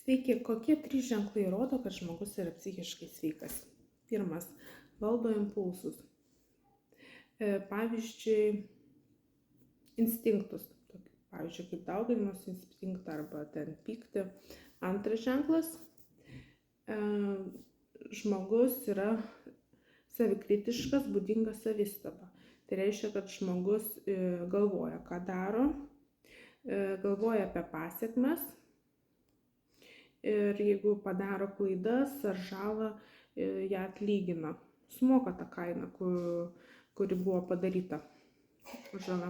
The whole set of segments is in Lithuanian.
Sveiki, kokie 3 ženklai rodo, kad žmogus yra psichiškai sveikas? Pirmas, valdo impulsus. Pavyzdžiui, instinktus. Pavyzdžiui, kaip dauginimosi instinktą arba ten pyktį. Antras ženklas, žmogus yra savikritiškas, būdinga savistaba. Tai reiškia, kad žmogus galvoja, ką daro, galvoja apie pasekmes. Ir jeigu padaro klaidas ar žalą, ją atlygina. Sumoka tą kainą, kuri buvo padaryta žala.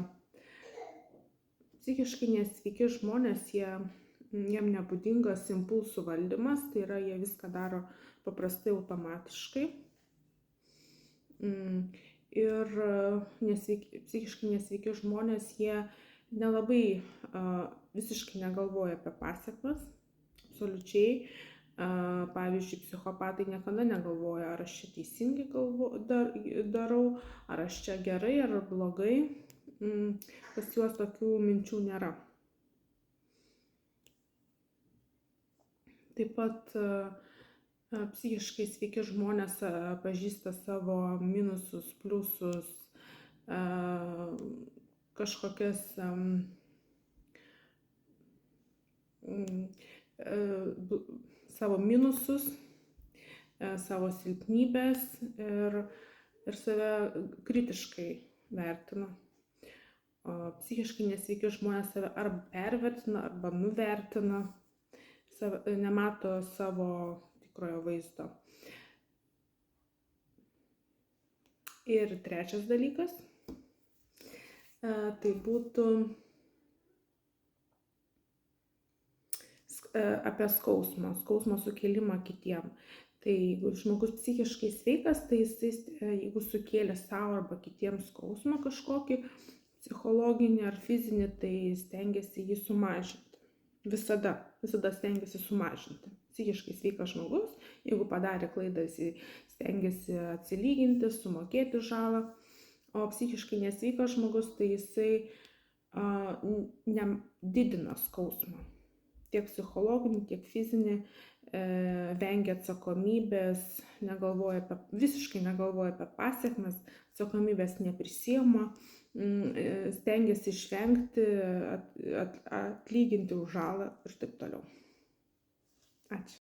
Psichiškai nesveiki žmonės, jiem nebūdingas impulsų valdymas, tai yra jie viską daro paprastai automatiškai. Ir psichiškai nesveiki žmonės, jie nelabai visiškai negalvoja apie pasekmes. Absoliučiai. Pavyzdžiui, psichopatai niekada negalvoja, ar aš čia teisingai darau, ar aš čia gerai ar blogai. Pas juos tokių minčių nėra. Taip pat psichiškai sveiki žmonės pažįsta savo minusus, pliusus, kažkokias savo minusus, savo silpnybės ir save kritiškai vertina. Psichiškai nesveiki žmonės save arba pervertina, arba nuvertina, nemato savo tikrojo vaizdo. Ir trečias dalykas, tai būtų apie skausmo sukelimą kitiem. Tai jeigu žmogus psichiškai sveikas, tai jis, jeigu sukėlė savo arba kitiems skausmą kažkokį psichologinį ar fizinį, tai stengiasi jį sumažinti. Visada stengiasi sumažinti. Psichiškai sveikas žmogus, jeigu padarė klaidą, jis stengiasi atsilyginti, sumokėti žalą. O psichiškai nesveikas žmogus, tai jisai didina skausmą. Tiek psichologinį, tiek fizinį, vengia atsakomybės, visiškai negalvoja apie pasekmes, atsakomybės neprisiima, stengiasi išvengti, atlyginti už žalą ir taip toliau. Ačiū.